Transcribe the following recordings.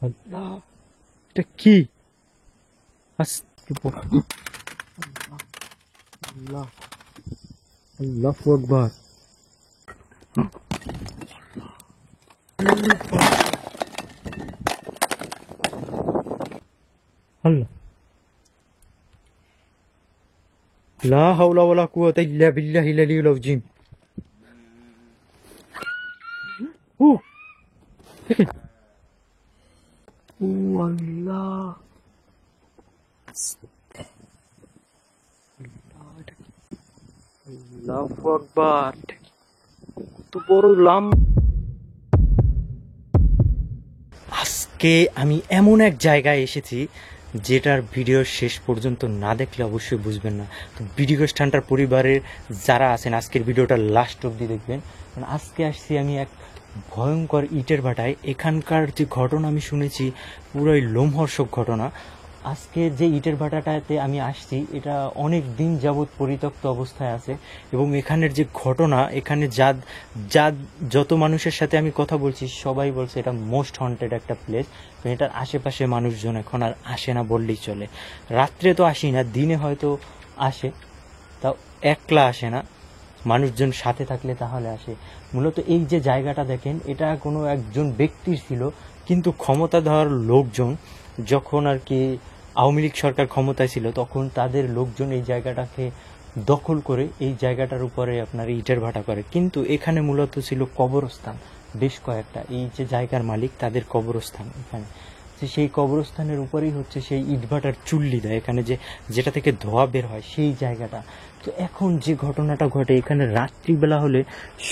আল্লাহ, এটা কি? আল্লাহ, আল্লাহ, আল্লাহু আকবার। আল্লাহ, লা হাওলা ওয়ালা কুওয়াতা ইল্লা বিল্লাহিল আলিয়্যিল আযীম। ও দেখেন, ও আল্লাহ, আল্লাহু আকবার। কত বড় আজকে আমি এমন এক জায়গায় এসেছি যেটার ভিডিও শেষ পর্যন্ত না দেখলে অবশ্যই বুঝবেন না। তো ভিডিও স্থানটার পরিবারের যারা আছেন আজকের ভিডিওটা লাস্ট অবধি দেখবেন, কারণ আজকে আসছি আমি এক ভয়ঙ্কর ইটের ভাটায়। এখানকার যে ঘটনা আমি শুনেছি পুরোই লোমহর্ষক ঘটনা। আজকে যে ইটের ভাটাটাতে আমি আসছি এটা অনেক দিন যাবৎ পরিত্যক্ত অবস্থায় আছে, এবং এখানের যে ঘটনা, এখানে যা যত মানুষের সাথে আমি কথা বলছি সবাই বলছে এটা মোস্ট হন্টেড একটা প্লেস। এটার আশেপাশে মানুষজন এখন আর আসে না বললেই চলে। রাত্রে তো আসি না, দিনে হয়তো আসে, তাও একলা আসে না, মানুষজন সাথে থাকলে তাহলে আসে। মূলত এই যে জায়গাটা দেখেন এটা কোনো একজন ব্যক্তির ছিল, কিন্তু ক্ষমতাধর লোকজন যখন আর কি আওয়ামী লীগ সরকার ক্ষমতায় ছিল তখন তাদের লোকজন এই জায়গাটাকে দখল করে এই জায়গাটার উপরে আপনার ইটের ভাটা করে। কিন্তু এখানে মূলত ছিল কবরস্থান বেশ কয়েকটা। এই যে জায়গার মালিক তাদের কবরস্থান এখানে, সেই কবরস্থানের উপরেই হচ্ছে সেই ইটভাটার চুল্লি দেয় এখানে, যেটা থেকে ধোঁয়া বের হয় সেই জায়গাটা। তো এখন যে ঘটনাটা ঘটে এখানে রাত্রিবেলা হলে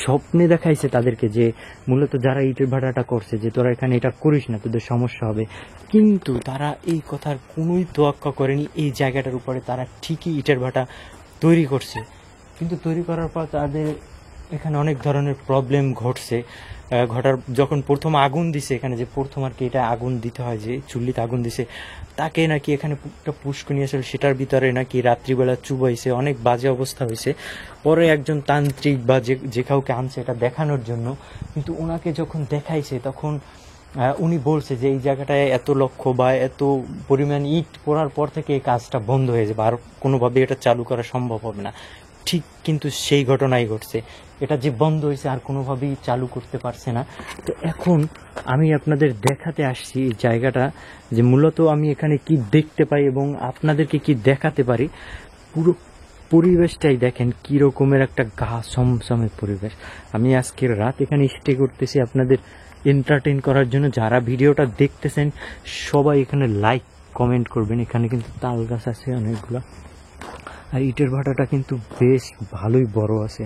স্বপ্নে দেখাইছে তাদেরকে যে মূলত যারা ইটের ভাটাটা করছে যে তোরা এখানে এটা করিস না, তোদের সমস্যা হবে। কিন্তু তারা এই কথার কোনোই তোয়াক্কা করেনি। এই জায়গাটার উপরে তারা ঠিকই ইটের ভাটা তৈরি করছে, কিন্তু তৈরি করার পর তাদের এখানে অনেক ধরনের প্রবলেম ঘটছে। যখন প্রথম আগুন দিছে এখানে, যে প্রথম আর কি এটা আগুন দিতে হয়, যে চুল্লিতে আগুন দিছে, তাকে নাকি এখানে একটা পুষ্করণী আসলে সেটার ভিতরে নাকি রাত্রিবেলা চুবাইছে, অনেক বাজে অবস্থা হয়েছে। পরে একজন তান্ত্রিক বা যে কাউকে আনছে এটা দেখানোর জন্য, কিন্তু ওনাকে যখন দেখাইছে তখন উনি বলছে যে এই জায়গাটায় এত লক্ষ বা এত পরিমাণ ইট পড়ার পর থেকে এই কাজটা বন্ধ হয়ে যাবে, আর কোনোভাবে এটা চালু করা সম্ভব হবে না। ঠিক কিন্তু সেই ঘটনাই ঘটছে, এটা যে বন্ধ হয়েছে আর কোনোভাবেই চালু করতে পারছে না। তো এখন আমি আপনাদের দেখাতে আসছি এই জায়গাটা, যে মূলত আমি এখানে কি দেখতে পাই এবং আপনাদেরকে কি দেখাতে পারি। পুরো পরিবেশটাই দেখেন কি রকমের একটা গা সমসমের পরিবেশ। আমি আজকের রাত এখানে স্টে করতেছি আপনাদের এন্টারটেইন করার জন্য। যারা ভিডিওটা দেখতেছেন সবাই এখানে লাইক কমেন্ট করবেন। এখানে কিন্তু তাল গাছ আছে অনেকগুলো, আর ইটের ভাটাটা কিন্তু বেশ ভালোই বড় আছে।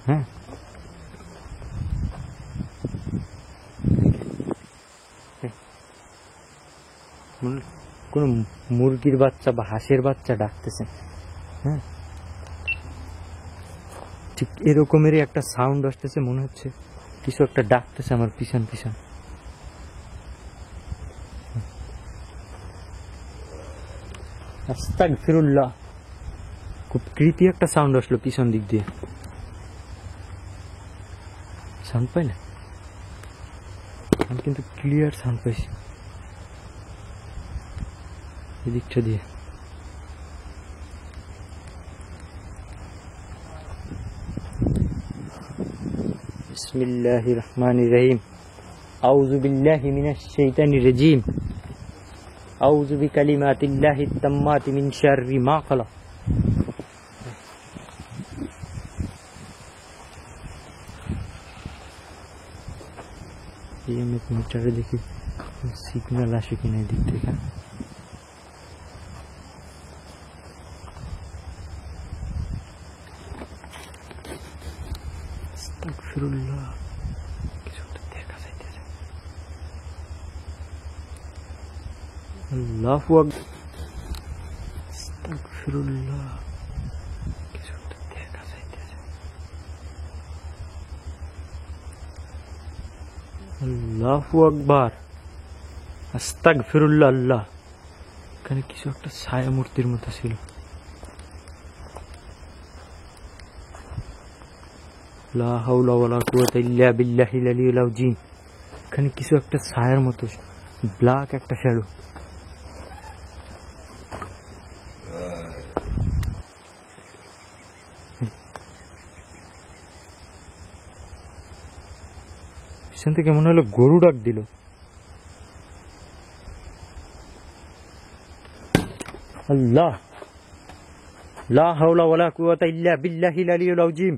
হ্যাঁ, কোন মুরগির বাচ্চা বা হাঁসের বাচ্চা ডাকতেছে। হ্যাঁ, ঠিক এরকমেরই একটা সাউন্ড আসতেছে, মনে হচ্ছে কিছু একটা ডাকতেছে আমার পিছন পিছন। আস্তাগফিরুল্লাহ, খুব কৃতি একটা সাউন্ড আসলো পিছন দিক দিয়ে। সাউন্ড পাই না, আমি কিন্তু ক্লিয়ার সাউন্ড পাইছি এদিকটা দিয়ে। বিসমিল্লাহির রহমানির রহিম। আউযু বিল্লাহি মিনাশ শাইতানির রাজিম। আউযু বিকালিমাতিল্লাহিত তাম্মাতি মিন শাররি মা খালাক। ইএমএফ মিটারে দেখি সিগন্যাল আসে কিনা এদিক থেকে। আস্তাগফিরুল্লাহ, কিছু তো দেখা যাইতেছে। আল্লাহু আকবার। আস্তাগফিরুল্লাহ, কিছু তো দেখা যাইতেছে। আল্লাহু আকবার। আস্তাগফিরুল্লাহ। আল্লাহ, এখানে কিছু একটা ছায়া মূর্তির মতো ছিল। লা হাওলা ওয়ালা কুওয়াতা ইল্লা বিল্লাহিল আলিয়্যিল আযীম। এখানে কিছু একটা ছায়ার মতো ব্ল্যাক একটা শ্যাডো। পিছন থেকে মনে হলো গরু ডাক দিল। আল্লাহ, লা হাওলা ওয়ালা কুওয়াতা ইল্লা বিল্লাহিল আলিয়্যিল আযীম।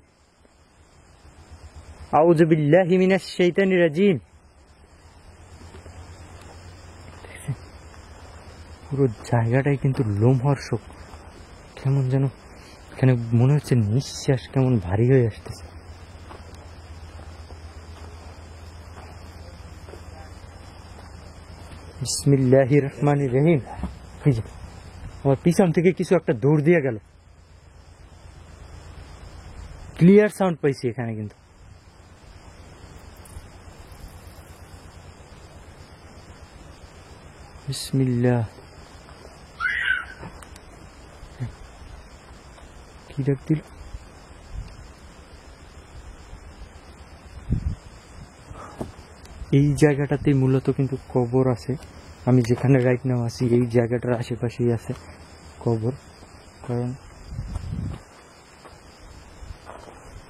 আউযু বিল্লাহি মিনাশ শাইতানির রাজীম। পুরো জায়গাটাই কিন্তু লোমহর্ষক, কেমন যেন এখানে মনে হচ্ছে নিঃশ্বাস কেমন ভারী হয়ে আসতেছে। বিসমিল্লাহির রহমানির রহিম। আমার পিছন থেকে কিছু একটা দৌড় দিয়ে গেল। ক্লিয়ার সাউন্ড পাইছি এখানে কিন্তু। বিসমিল্লাহ। কি ডাক দিল? এই জায়গাটাতে মূলত কিন্তু কবর আছে। আমি যেখানে রাইট নাও আছি এই জায়গাটার আশেপাশেই আছে কবর, কারণ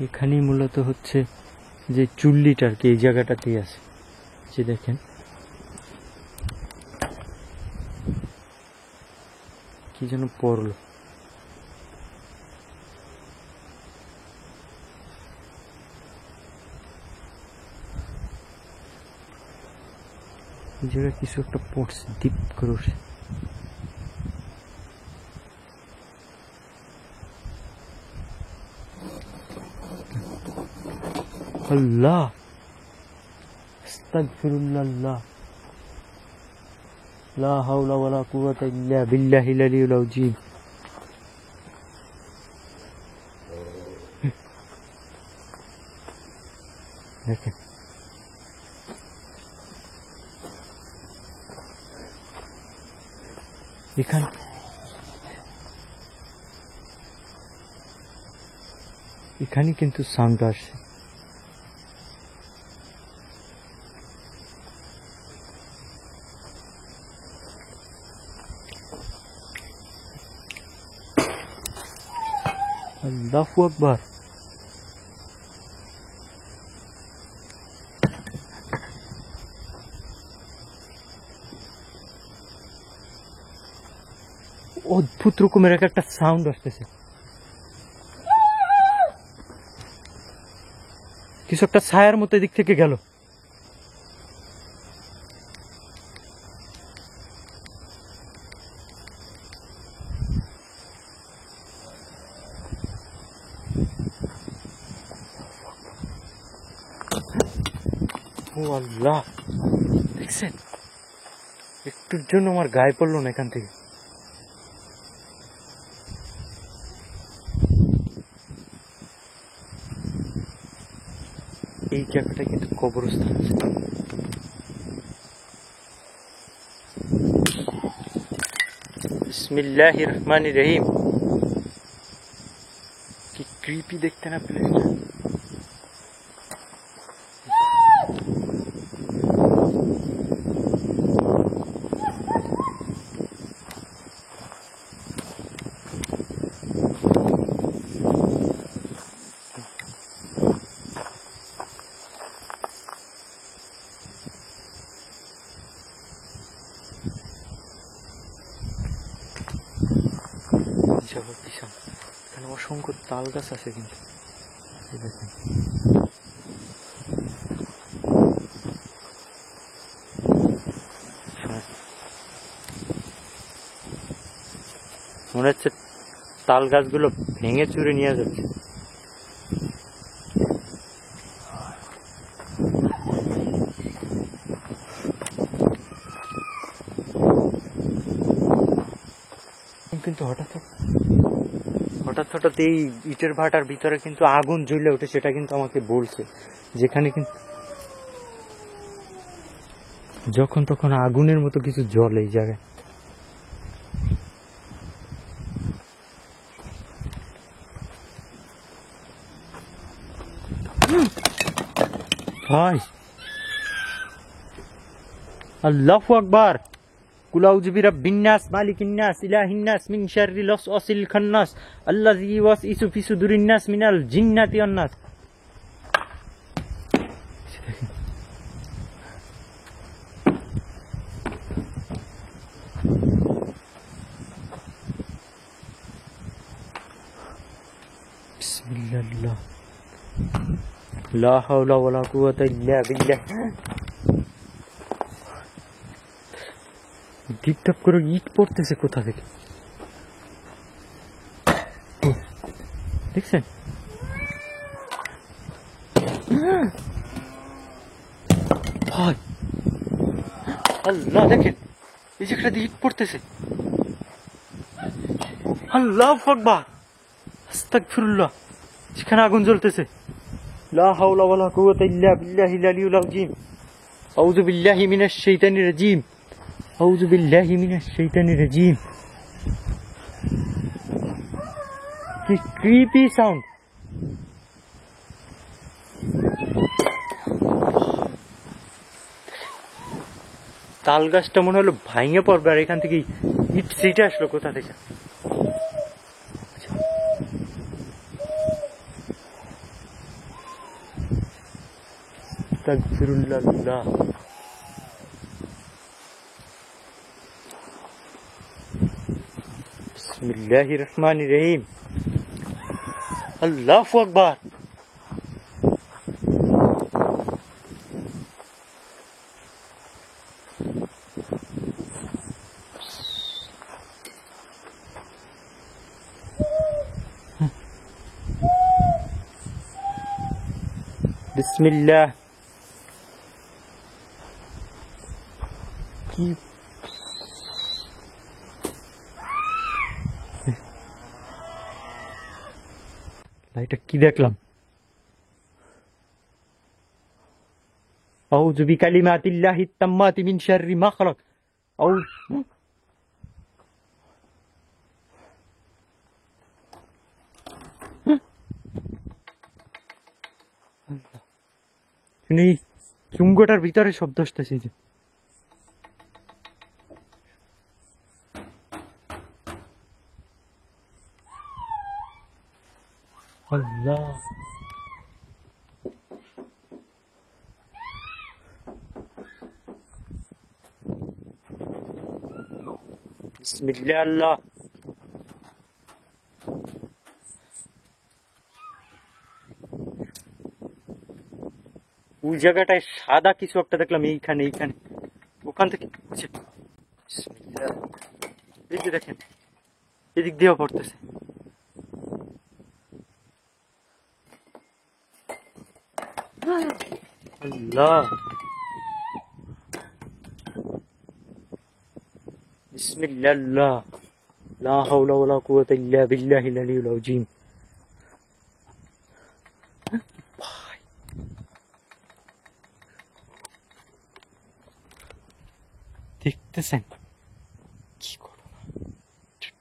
এখানেই মূলত হচ্ছে যে চুল্লিটা আর কি এই জায়গাটাতেই আছে। যে দেখেন কি যেন পড়লো। এই জায়গায় কিছু একটা পড়ছে, ডিপ করে উঠছে। আল্লাহ, আস্তাগফিরুল্লাহ, লা হাওলা ওয়ালা কুওয়াতা ইল্লা বিল্লাহিল আলিয়্যিল আযীম। দেখেন এখানে কিন্তু সাউন্ড আসছে। আল্লাহু আকবার। অদ্ভুত রকমের একটা সাউন্ড আসতেছে, কিছু একটা ছায়ার মতো এদিক থেকে গেল। ও আল্লাহ, দেখছেন একটুর জন্য আমার গায়ে পড়লো না এখান থেকে। এই জায়গাটা কিন্তু কবরস্থান আছে। বিসমিল্লাহির রহমানির রহিম। কি ক্রিপি দেখতে না প্লেসটা। এখানে অসংখ্য তাল গাছ আছে কিন্তু মনে হচ্ছে তাল গাছগুলো ভেঙে চুরে নিয়ে যাচ্ছে। কিন্তু হঠাৎ হঠাৎ এই ইটের ভাটার ভিতরে কিন্তু আগুন জ্বলে ওঠে, সেটা কিন্তু আমাকে বলছে। যেখানে কিন্তু যখন তখন আগুনের মতো কিছু জ্বলে এই জায়গায়। ভাই আল্লাহু আকবার। কুল আউযু বিরাব্বিন নাস মালিকিন নাস ইলাহিন নাস মিন শাররিল ওয়াসওয়াসিল খান্নাস আল্লাযী ইউওয়াসউসু ফি সুদুরিন নাস মিনাল জিন্নাতি ওয়ান নাস। বিসমিল্লাহ লা হাওলা ওয়ালা কুওয়াতা ইল্লা বিল্লাহ। টিপটাপ করে ইট পড়তেছে কোথা থেকে দেখছেন? ভাই আল্লাহ দেখেন এই জায়গাটা ইট পড়তেছে। আল্লাহু আকবার আস্তাগফিরুল্লাহ। যেখানে আগুন জ্বলতেছে। লা হাওলা ওয়ালা কুওয়াতা ইল্লা বিল্লাহিল আলিয়্যিল আযীম। আউযু বিল্লাহি মিনাশ শাইতানির রাজীম। আউযু বিল্লাহি মিনাশ শাইতানির রাজীম। কি ক্রিপি সাউন্ড। তাল গাছটা মনে হলো ভাঙে পড়বে, আর এখান থেকে ইট সিটে আসলো কোথা থেকে। আস্তাগফিরুল্লাহ। বিসমিল্লাহির রহমানির রহিম। আল্লাহু আকবার। বিসমিল্লাহ। কি এটা কি দেখলাম? আউযু বিকালিমাতিল্লাহিত তাম্মাতি মিন শাররি মা খালাক। এই চুঙ্গটার ভিতরে শব্দ আসতেছে যে। আল্লাহ বিসমিল্লাহ। আল্লাহ ওই জায়গাটায় সাদা কিছু একটা দেখলাম, এইখানে ওখান থেকে বিসমিল্লাহ। এই যে দেখেন এদিক দিয়েও পড়তেছে। আল্লাহ বিসমিল্লাহ। লা হাওলা ওয়ালা কুওয়াতা ইল্লা বিল্লাহিল আলিয়্যিল আযীম। দেখতেছেন কি করো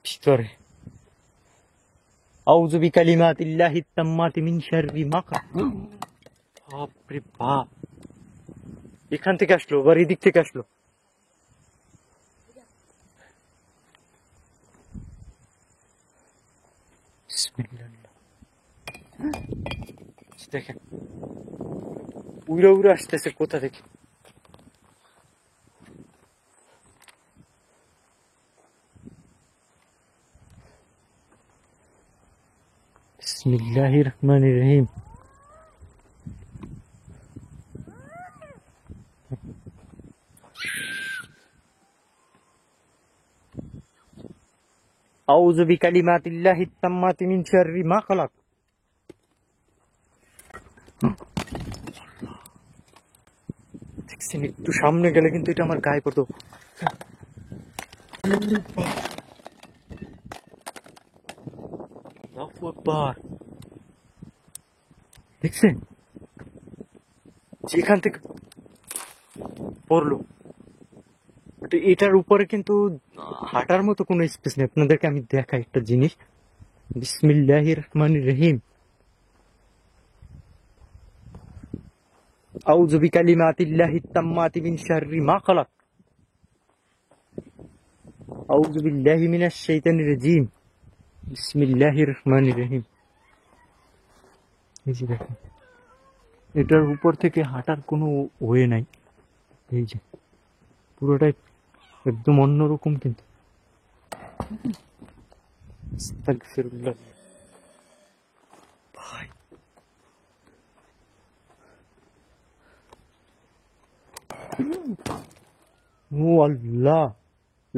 ভিতরে। আউযু বিকালিমাতিল্লাহিত তাম্মাতি মিন শাররি মা খালাক। বাপরে বাপ, এখান থেকে আসলো আবার এদিক থেকে আসলো। দেখেন উড়ে উড়ে আসতেছে কোথা থেকে। বিসমিল্লাহির রহমানির রহিম। আউযু বিকালিমাতিল্লাহিত তাম্মাতি মিন শাররি মা খালাক। দেখছেন একটু সামনে গেলে কিন্তু এটা আমার গায়ে পড়তো। আল্লাহু আকবার। দেখছেন যেখান থেকে পড়লো, এটার উপরে কিন্তু হাঁটার মতো কোনো স্পেস নেই। আপনাদেরকে আমি দেখাই একটা জিনিস। বিসমিল্লাহির রহমানির রহিম। আউযু বিকালিমাতিল্লাহিত তাম্মাতি মিন শাররি মা খালাক। আউযু বিল্লাহি মিনাশ শাইতানির রাজিম। বিসমিল্লাহির রহমানির রহিম। এই যে দেখেন, এটার উপর থেকে হাঁটার কোনো ওয়ে নাই। এই যে পুরোটাই একদম অন্যরকম, কিন্তু আস্তাগফিরুল্লাহ। ভাই ও আল্লাহ,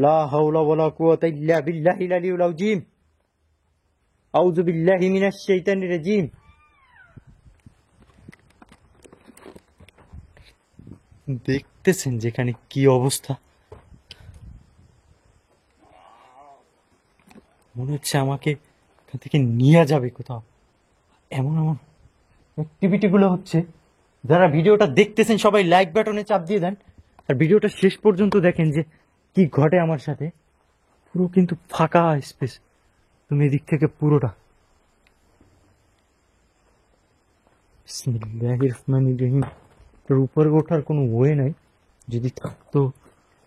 লা হাওলা ওয়ালা কুওয়াতা ইল্লা বিল্লাহিল আলিয়্যিল আযীম। আউযু বিল্লাহি মিনাশ শাইতানির রাজীম। দেখতেছেন যেখানে কি অবস্থা, মনে হচ্ছে আমাকে এখান থেকে নিয়ে যাবে কোথাও। এমন এমন অ্যাক্টিভিটি গুলো হচ্ছে। যারা ভিডিওটা দেখতেছেন সবাই লাইক বাটনে চাপ দিয়ে দেন, আর ভিডিওটা শেষ পর্যন্ত দেখেন যে কি ঘটে আমার সাথে। পুরো কিন্তু ফাঁকা স্পেস, তুমি এদিক থেকে পুরোটা। বিসমিল্লাহির রহমানির রহিম। এর উপরে ওঠার কোনো ওয়ে নাই, যদি থাকতো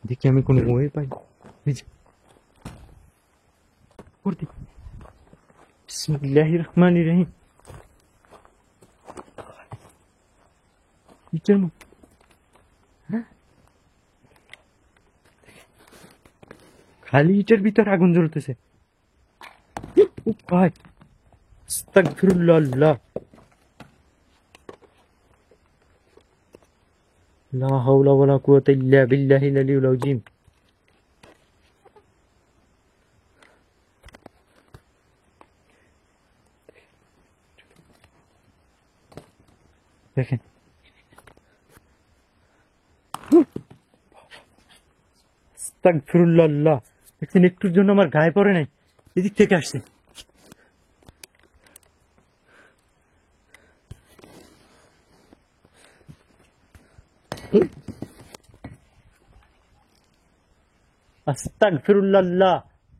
দেখি আমি কোনো ওয়ে পাই। বিসমিল্লাহির রহমানির রহিম। ইটের মধ্যে, হ্যাঁ, খালি ইটের ভিতর আগুন জ্বলতেছে। ও ভাই, আস্তাগফিরুল্লাহ। লা হাওলা ওয়ালা কুওয়াতা ইল্লা বিল্লাহিল আলিয়্যিল আযীম। দেখেন, আস্তাগফিরুল্লাহ। দেখছেন, একটুর জন্য আমার গায়ে পড়ে নাই, এদিক থেকে আসছে। আস্তাগফিরুল্লাহ,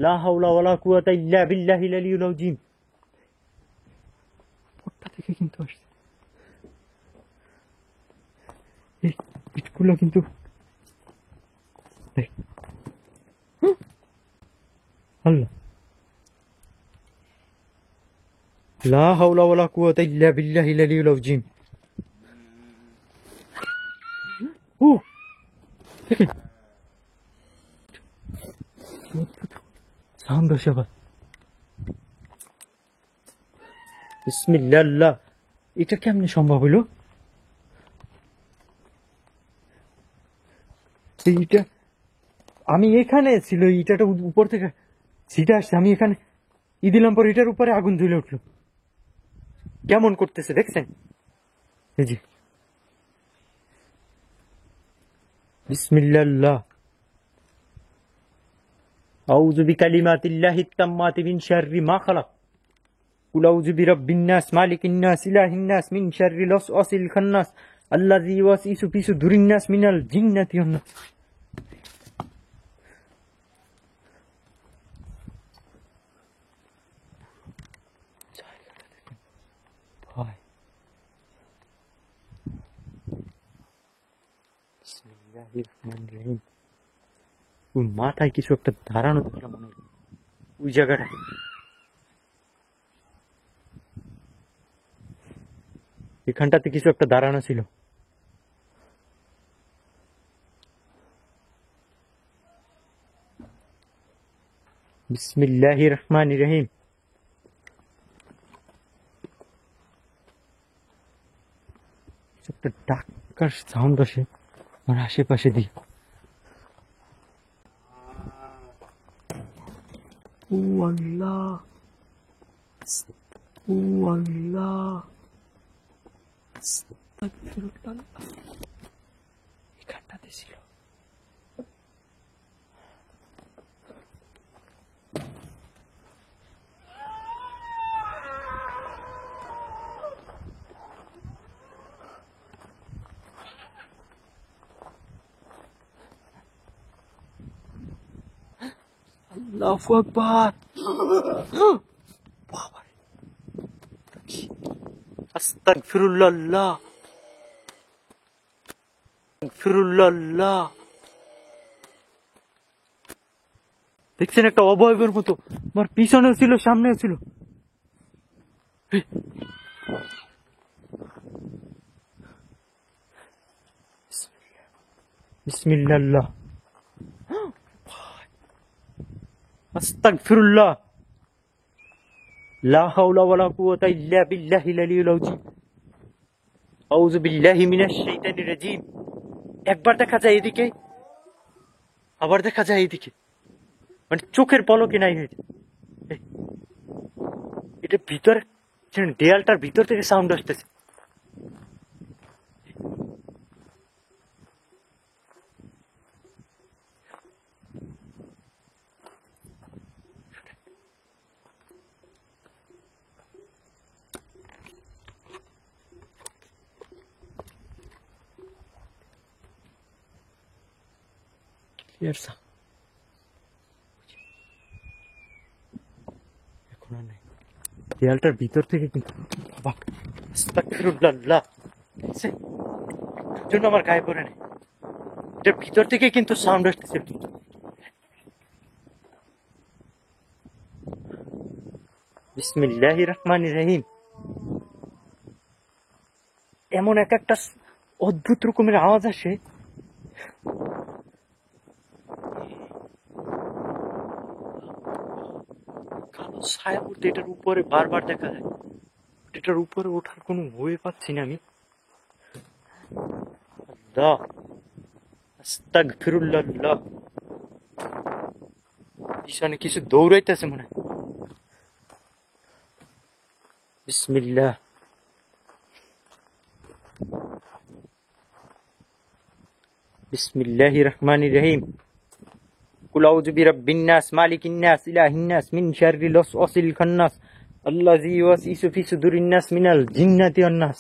লা হাওলা ওয়ালা কুওয়াতা ইল্লা বিল্লাহিল আলিয়্যিল আযীম। ওটা থেকে কিন্তু আসছে। এই ইটগুলো কিন্তু আল্লাহ, লা হাওলা ওয়ালা কুওয়াতা ইল্লা বিল্লাহিল আলিয়্যিল আযীম। ও দেখেন, সাউন্ড আসে আবার। বিসমিল্লাহ। এটা কেমনে সম্ভব হলো? এইটা আমি এখানে ছিল, ইটাটা উপর থেকে ছিটে আসছে, আমি এখানে দিলাম, পর এটার উপরে আগুন জ্বলে উঠলো। কেমন করতেছে দেখছেন? এই যে বিসমিল্লাহ। আউযু বিকালিমাতিল্লাহিত তাম্মাতি মিন শাররি মা খালাক। কুল আউযু বিরাব্বিন নাস মালিকিন নাস ইলাহিন নাস মিন শাররিল ওয়াসওয়াসিল খান্নাস আল্লাযী ইউওয়াসওয়িসু ফি সুদুরিন নাস মিনাল জিন্নাতি ওয়ান নাস। ভাই বিসমিল্লাহির রহমানির রহিম। ওই মাথায় কিছু একটা দাঁড়ানো দেখলাম মনে হয়, ওই জায়গাটা। এখানটাতে কিছু একটা দাঁড়ানো ছিল। বিসমিল্লাহির রহমানির রহিম। একটা ডাকার সাউন্ড আসে আমার আশেপাশে দিয়ে। ও আল্লাহ, ও আল্লাহ, এখানটাতে ছিল। আল্লাহু আকবার। বাবারে, আস্তাগফিরুল্লাহ, আস্তাগফিরুল্লাহ। দেখছেন একটা অবয়বের মতো, আমার পিছনেও ছিল সামনেও ছিল। বিসমিল্লাহ, আস্তাগফিরুল্লাহ, লা হাওলা ওয়ালা কুওয়াতা ইল্লা বিল্লাহিল আলিয়্যিল আযীম, আউযু বিল্লাহি মিনাশ শাইতানির রাজীম। একবার দেখা যায় এদিকে, আবার দেখা যায় এদিকে, মানে চোখের পলকে নাই হয়েছে। এটা ভিতরে, দেয়ালটার ভিতর থেকে সাউন্ড আসতেছে। এখন আর নাই, দেয়ালটার ভিতর থেকে কিন্তু আস্তাগফিরুল্লাহ, জন্য আমার গায়ে পড়ে নেই, এটার ভিতর থেকে কিন্তু সাউন্ড আসতেছে। বিসমিল্লাহির রহমানির রহিম। এমন একটা অদ্ভুত রকমের আওয়াজ আসে, কালো ছায়া পড়তে এটার উপরে বারবার দেখা যায়। এটার উপরে ওঠার কোনো ওয়ে পাচ্ছি না আমি। আল্লাহ, আস্তাগফিরুল্লাহ। পিছনে কিছু দৌড়াইতেছে মনে হয়। বিসমিল্লাহ, বিসমিল্লাহির রহমানির রহিম। কুল আউযু বিরাব্বিন নাস, মালিকিন নাস, ইলাহিন নাস, মিন শাররিল ওয়াসওয়াসিল খান্নাস, আল্লাযী ইউওয়াসওয়িসু ফি সুদুরিন নাস মিনাল জিন্নাতি ওয়ান নাস।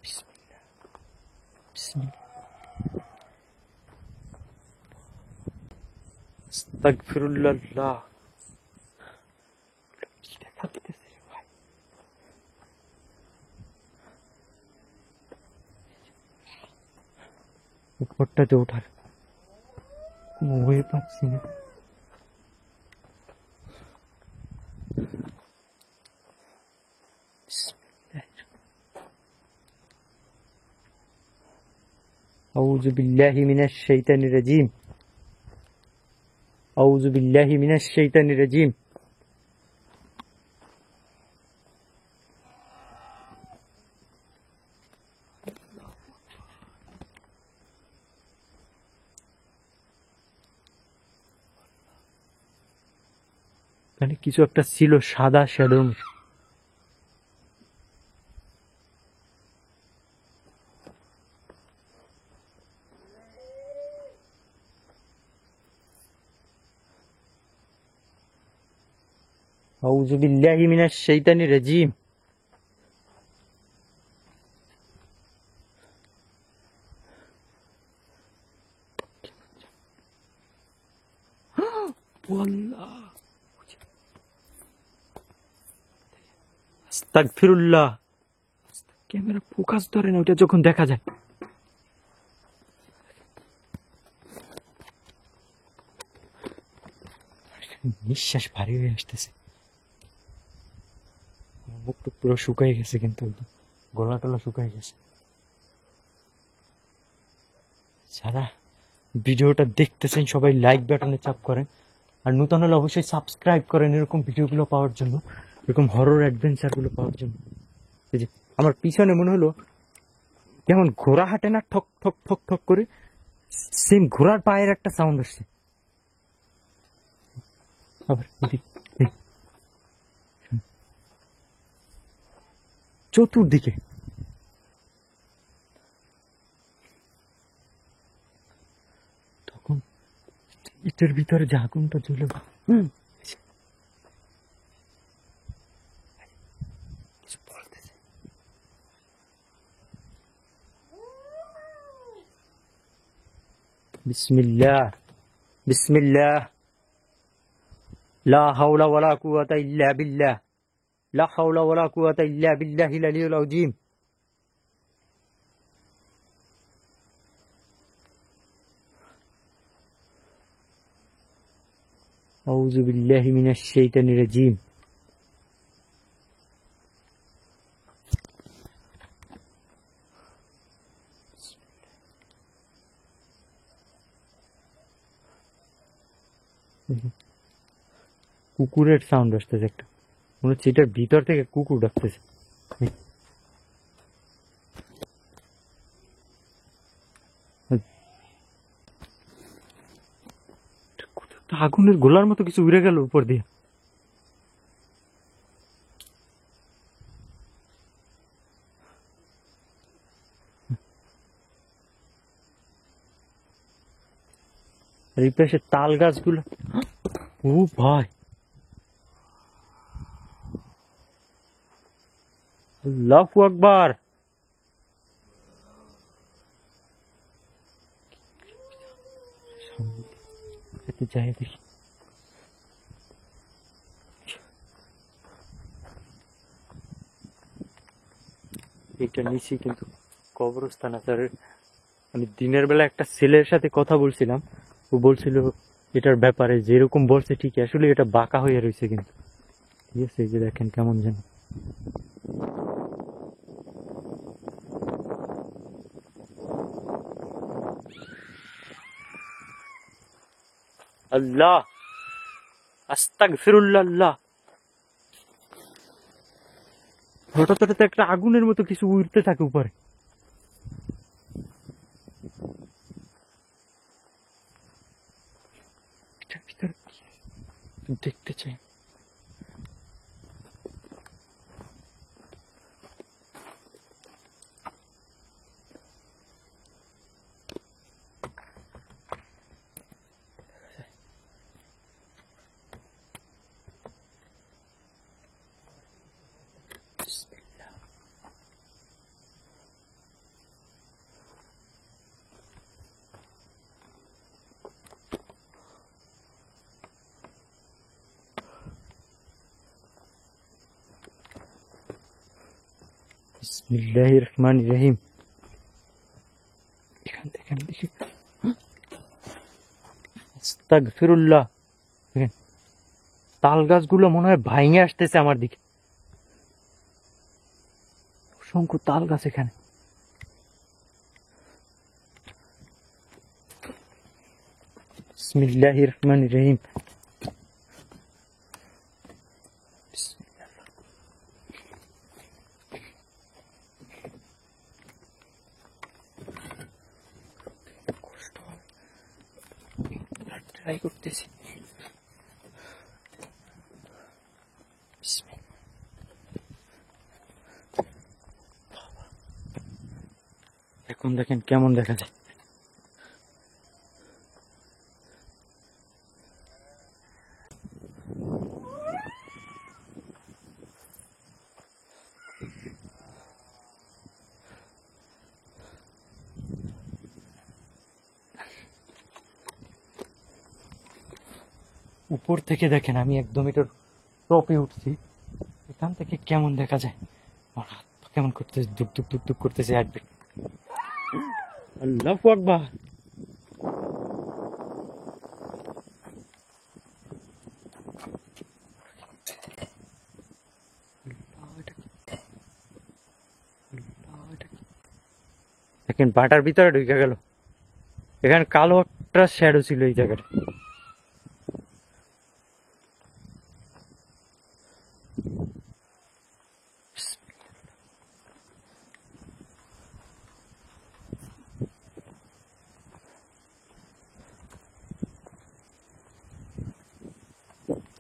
বিসমিল্লাহ, বিসমিল্লাহ, আস্তাগফিরুল্লাহ। কি দেখা দিতেছে রে ভাই? উপরটাতে ওঠার কোনো ওয়ে পাচ্ছি না। আউযু বিল্লাহি মিনাশ শাইতানির রাজীম, আউযু বিল্লাহি মিনাশ শাইতানির রাজীম। মানে কিছু একটা ছিল সাদা শ্যাডো। আউযু বিল্লাহি মিনাশ শাইতানির রাজীম। আল্লাহ, আস্তাগফিরুল্লাহ। ক্যামেরা ফোকাস ধরে না ওটা যখন দেখা যায়। নিঃশ্বাস ভারী হয়ে আসতেছে, মুখটা পুরো শুকাই গেছে, কিন্তু গলা টলা শুকাই গেছে। যারা ভিডিওটা দেখতেছেন সবাই লাইক বাটনে চাপ করেন, আর নতুন হলে অবশ্যই সাবস্ক্রাইব করেন এরকম ভিডিওগুলো পাওয়ার জন্য, এরকম হরর অ্যাডভেঞ্চার গুলো পাওয়ার জন্য। এই যে আমার পিছনে মনে হলো যেমন ঘোড়া হাঁটে না, ঠক ঠক ঠক ঠক করে, সেম ঘোড়ার পায়ের একটা সাউন্ড আসছে। আবার চতুর্দিকে তখন ইটের ভিতরে যে আগুনটা জ্বলে, কিছু বলতেছে। বিসমিল্লাহ, বিসমিল্লাহ, লা হাওলা ওয়ালা কুওয়াতা ইল্লা বিল্লাহ, লা হাওলা ওয়ালা কুওয়াতা ইল্লা বিল্লাহিল আলিয়্যিল আযীম। আউযু বিল্লাহি মিনাশ শাইতানির রাজিম। কুকুরের সাউন্ড আসতেছে একটা, মনে হচ্ছে এটার ভিতর থেকে কুকুর ডাকতেছে। আগুনের গোলার মতো কিছু উড়ে গেল উপর দিয়ে। আর এই পাশে তাল গাছগুলো, ও ভাই, আল্লাহু আকবার। যাই দেখি, এটা নিচে কিন্তু কবরস্থান আছে। আর আমি দিনের বেলা একটা ছেলের সাথে কথা বলছিলাম, ও বলছিল এটার ব্যাপারে, যেরকম বলছে ঠিক আসলে এটা বাঁকা হয়ে রয়েছে কিন্তু, ঠিক আছে। এই যে দেখেন কেমন যেন, আল্লাহ আস্তাগফিরুল্লাহ। আল্লাহ, হঠাৎ হঠাৎ একটা আগুনের মতো কিছু উড়তে থাকে উপরে। এটার ভিতরে কি দেখতে চাই। বিসমিল্লাহির রহমানির রহিম। এখান থেকে আমি দেখি, আস্তাগফিরুল্লাহ। দেখেন তাল গাছগুলো মনে হয় ভাঙে আসতেছে আমার দিকে, অসংখ্য তাল গাছ এখানে। বিসমিল্লাহির রহমানির রহিম। কষ্ট হয়, ট্রাই করতেছি। এখন দেখেন কেমন দেখা যায়। উপর থেকে দেখেন, আমি একদম এটার টপে উঠছি, এখান থেকে কেমন দেখা যায়। আমার হাত পা কেমন করতেছে, দুক দুক দুক দুক করতেছে। আসবে, আল্লাহু আকবার। দেখেন বাটার ভিতরে ঢুকে গেল। এখানে কালো একটা শ্যাডো ছিল এই জায়গাটা।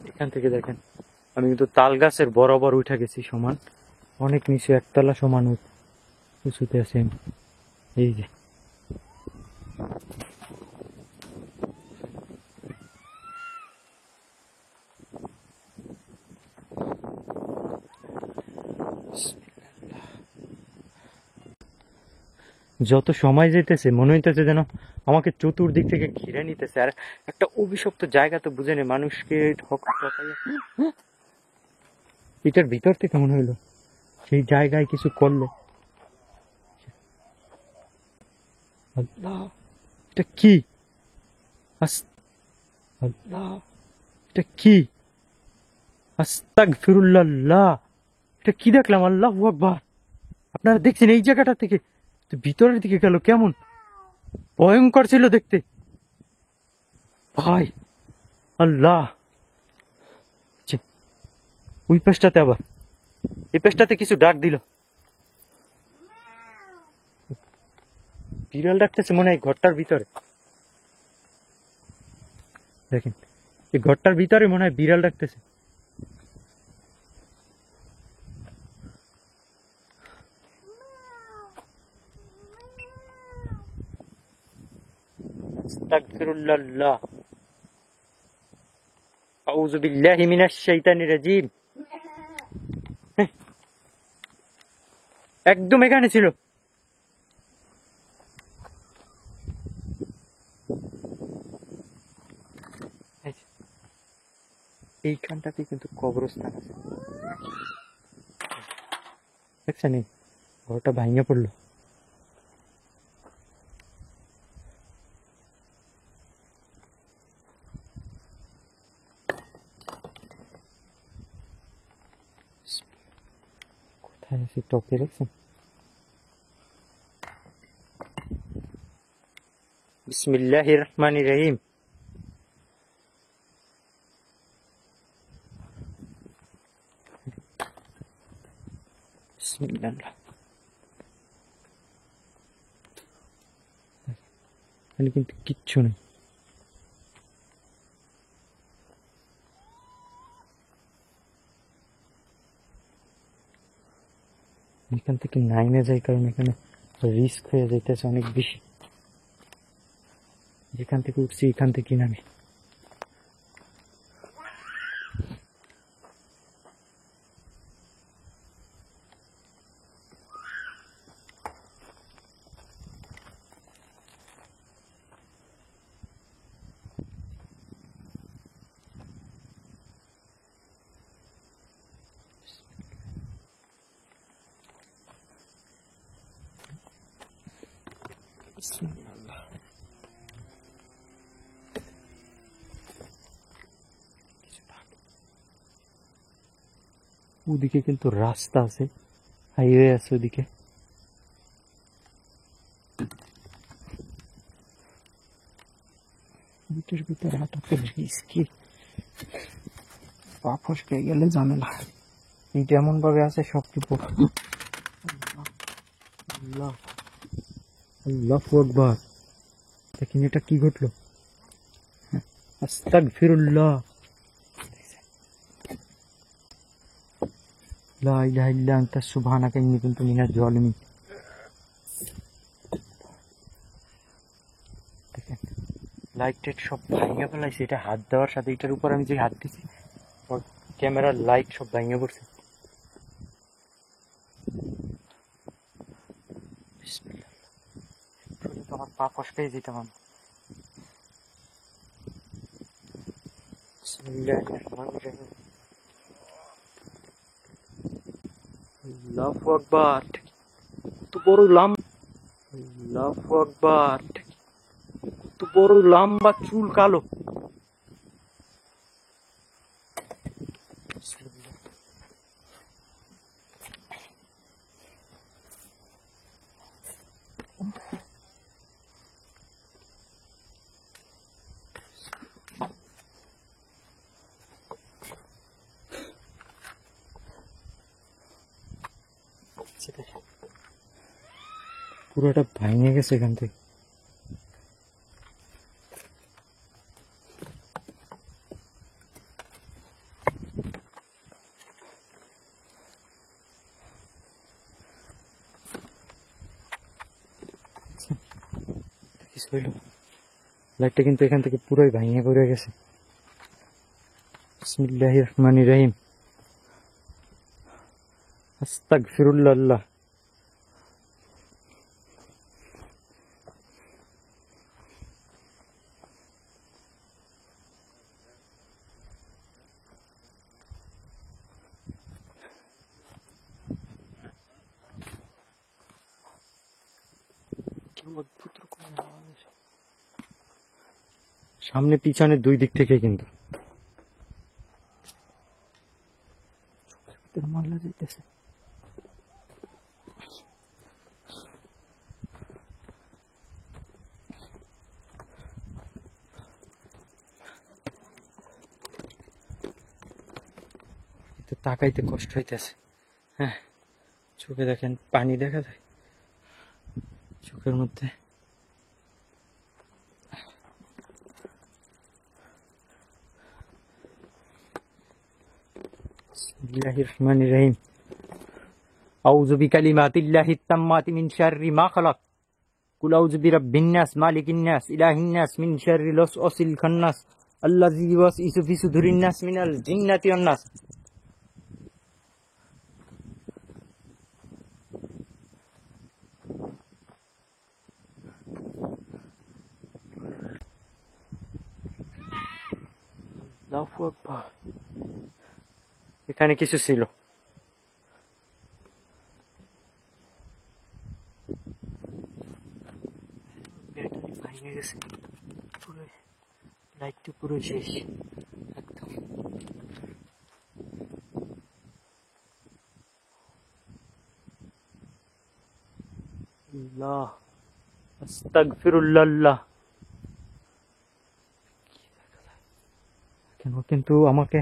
এখান থেকে দেখেন আমি কিন্তু তাল গাছের বরাবর উঠে গেছি, সমান অনেক নিচে, একতলা সমান উঁচুতে আছি আমি। এই যে যত সময় যেতেছে মনে হইতেছে যেন আমাকে চতুর্দিক থেকে ঘিরে নিতেছে। আর একটা অভিশপ্ত জায়গা তো বুঝে নেই, মানুষকে এটার ভিতর থেকে মনে হইলো সেই জায়গায় কিছু করলে। আল্লাহ, এটা কি? আল্লাহ, এটা কি? আস্তাগফিরুল্লাহ, এটা কি দেখলাম? আল্লাহু আকবার। আপনারা দেখছেন এই জায়গাটা থেকে তো ভিতরের দিকে গেল, কেমন ভয়ঙ্কর ছিল দেখতে ভাই। আল্লাহ, ছি, ওই পেশটাতে আবার, এই পেশটাতে কিছু ডাক দিল, বিড়াল ডাকতেছে মনে হয় ঘরটার ভিতরে। দেখেন, এই ঘরটার ভিতরে মনে হয় বিড়াল ডাকতেছে। আস্তাগফিরুল্লাহ, আউযু বিল্লাহি মিনাশ শাইতানির রাজিম। একদম এখানে ছিল। এইখানটাতে কিন্তু কবরস্থান আছে, দেখছেন? এই ঘরটা ভাঙে পড়লো। কোথায় আছে টপে, দেখছেন? বিসমিল্লাহির রহমানির রহিম। বিসমিল্লাহ। এখানে কিন্তু কিচ্ছু নেই। এখান থেকে নাইমে যায়, কারণ এখানে রিস্ক হয়ে যাইতেছে অনেক বেশি। যেখান থেকে উঠছি এখান থেকে নামি। ওদিকে কিন্তু রাস্তা আছে, হাইওয়ে আছে ওদিকে। ভিতর ভিতরে হাঁটাতে রিস্কি, পা ফসকে গেলে ঝামেলা। ইট এমন ভাবে আছে সব কিছু। আল্লাহ, আল্লাহু আকবার। দেখেন এটা কি ঘটলো। আস্তাগফিরুল্লাহ, লা ইলাহা ইল্লা আনতা সুবহানাকা ইন্নী কুনতু মিনাজ জালিমিন। দেখেন লাইট টাইট সব ভাঙে ফেলাইছে। এটা হাত দেওয়ার সাথে, এটার উপর আমি যে হাত দিছি ক্যামেরার লাইট সব ভাঙে পড়ছে। বিসমিল্লাহ, তো আমার পা ফসকাই যেতাম আমি। বিসমিল্লাহির রহমানির রহিম। আল্লাহু আকবার, কত বড় লম্বা। আল্লাহু আকবার, কত বড় লম্বা চুল, কালো। পুরোটা ভাঙে গেছে এখান থেকে। লাইটটা কিন্তু এখান থেকে পুরোই ভাঙে পড়ে গেছে। বিসমিল্লাহির রহমানির রহিম। আস্তাগফিরুল্লাহ। সামনে পিছনে দুই দিক থেকে কিন্তু রক্তের ময়লা যাইতেছে। তাকাইতে কষ্ট হইতেছে। হ্যাঁ, চোখে দেখেন পানি দেখা যায় চোখের মধ্যে। বিসমিল্লাহির রহমানির রহিম। আউযু বিকালিমাতিল্লাহিত তাম্মাতি মিন শাররি মা খালাক। কুল আউযু বিরাব্বিন নাস মালিকিন নাস ইলাহিন নাস মিন শাররিল ওয়াসওয়াসিল খান্নাস আল্লাযী ইউওয়াসওয়িসু ফি সুদুরিন নাস মিনাল জিন্নাতি ওয়ান নাস। এখানে কিছু ছিল। ভেঙে গেছে পুরো, লাইটটা পুরো শেষ একদম। আল্লাহ আস্তাগফিরুল্লাহ। কেন কিন্তু আমাকে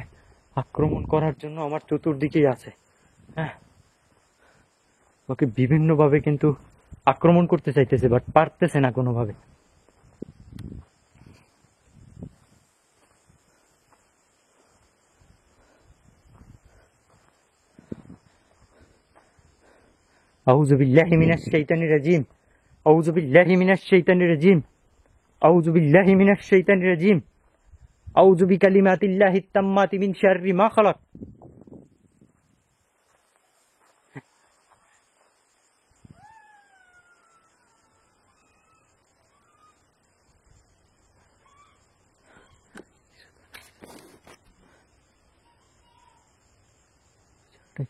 আক্রমণ করার জন্য আমার চতুর্দিকেই আছে। হ্যাঁ, ওকে বিভিন্ন ভাবে কিন্তু আক্রমণ করতে চাইতেছে, বাট পারতেছে না কোনোভাবে। আউযু বিল্লাহি মিনাশ শাইতানির রাজিম। আউযু বিল্লাহি মিনাশ শাইতানির রাজিম। আউযু বিল্লাহি মিনাশ শাইতানির রাজিম। আউযু বিকালিমাতিল্লাহিত তাম্মাতি মিন শাররি মা খালাক।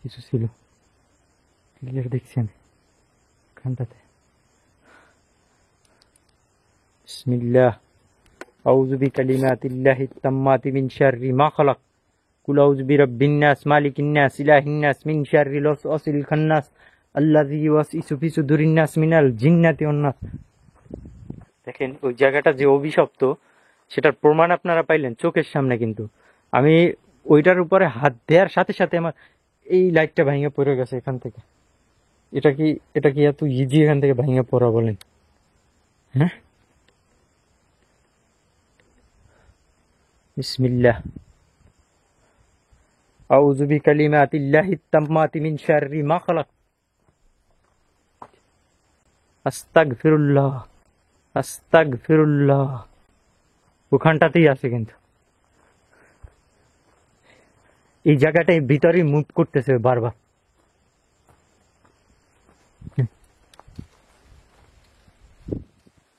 কিছু ছিল, ক্লিয়ার দেখছি আমি খানটাতে। বিসমিল্লাহ। আউযু বিকালিমাতিল্লাহিত তাম্মাতি মিন শাররি মা খালাক। কুল আউযু বিরাব্বিন নাস মালিকিন নাস ইলাহিন নাস মিন শাররিল ওয়াসওয়াসিল খান্নাস আল্লাযী ইউওয়াসওয়িসু ফি সুদুরিন নাস মিনাল জিন্নাতি ওয়ান নাস। দেখেন ওই জায়গাটা যে অভিশপ্ত সেটার প্রমাণ আপনারা পাইলেন চোখের সামনে, কিন্তু আমি ওইটার উপরে হাত দেওয়ার সাথে সাথে আমার এই লাইটটা ভেঙে পড়ে গেছে এখান থেকে। এটা কি এত ইজি এখান থেকে ভেঙে পড়া বলেন? হ্যাঁ, বিসমিল্লাহ। আউযু বিকালিমাতিল্লাহিত তাম্মাতি মিন শাররি মা খালাক। আস্তাগফিরুল্লাহ আস্তাগফিরুল্লাহ। ওখানটাতেই আছে, কিন্তু এই জায়গাটায় ভিতরে মুভ করতেছে বারবার।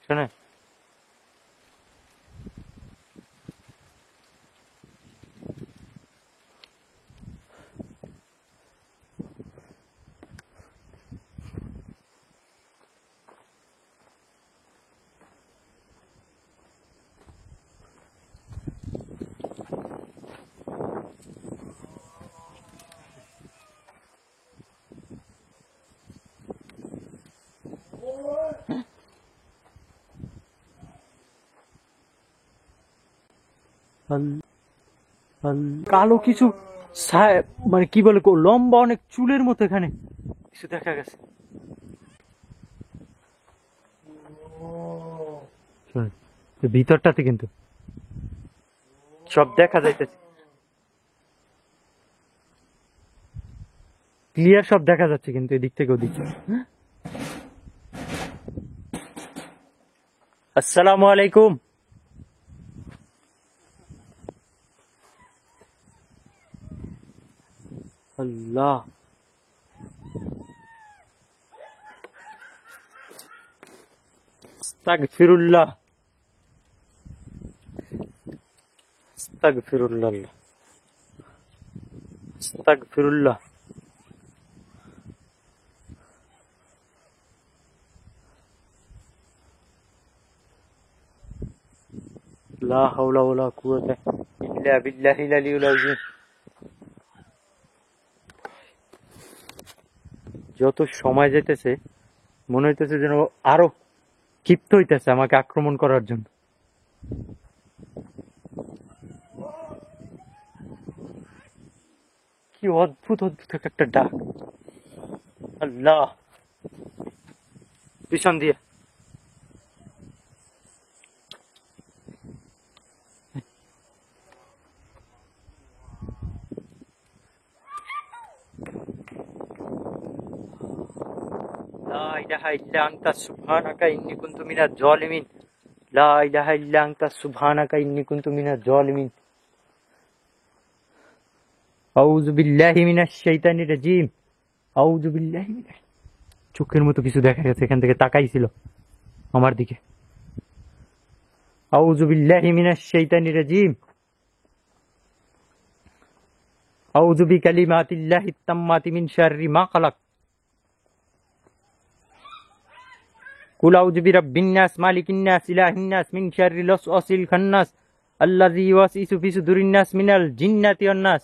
শোনেন, কালো কিছু মানে কি বলে লম্বা অনেক চুলের মতো এখানে কিছু দেখা গেছে। ভিতরটাতে কিন্তু সব দেখা যাইতেছে, ক্লিয়ার সব দেখা যাচ্ছে, কিন্তু এদিক থেকে ওদিক। আসসালামু আলাইকুম। আল্লাহ, আস্তাগফিরুল্লাহ আস্তাগফিরুল্লাহ আস্তাগফিরুল্লাহ। লা হাওলা ওয়ালা কুওয়াতা ইল্লা বিল্লাহিল আলিয়্যিল আযীম। যত সময় যেতেছে মনে হইতেছে যেন ও আরো ক্ষিপ্ত হইতেছে আমাকে আক্রমণ করার জন্য। কি অদ্ভুত অদ্ভুত একটা ডাক! আল্লাহ, পিছন দিয়ে লা ইলাহা ইল্লা আনতা সুবহানাকা ইন্নী কুনতু মিনাজ জালিমিন। লা ইলাহা ইল্লা আনতা সুবহানাকা ইন্নী কুনতু মিনাজ জালিমিন। আউযু বিল্লাহি মিনাশ শাইতানির রাজিম। আউযু বিল্লাহি মিনাশ। চোখের মতো কিছু দেখা গেছে, এখান থেকে তাকাইছিল আমার দিকে। আউযু বিল্লাহি মিনাশ শাইতানির রাজিম। আউযু বিকালিমাতিল্লাহিত তাম্মাতি মিন শাররি মা খালাক। কুল আউযু বিরাব্বিন নাস মালিকিন নাস ইলাহিন নাস মিন শাররিল ওয়াসওয়াসিল খান্নাস আল্লাযী ইউওয়াসওয়িসু ফি সুদুরিন নাস মিনাল জিন্নাতি ওয়ান নাস।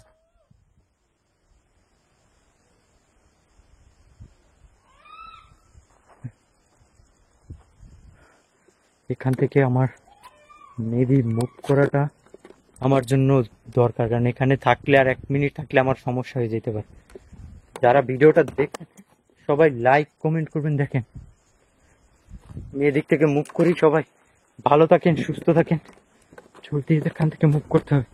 এখান থেকে আমার মেবি মুভ করাটা আমার জন্য দরকার, কারণ এখানে থাকলে আর 1 মিনিট থাকলে আমার সমস্যা হয়ে যেতে পারে। যারা ভিডিওটা দেখেন সবাই লাইক কমেন্ট করবেন। দেখেন আমি এদিক থেকে মুভ করি, সবাই ভালো থাকেন, সুস্থ থাকেন। জলদি এখান থেকে মুভ করতে হবে।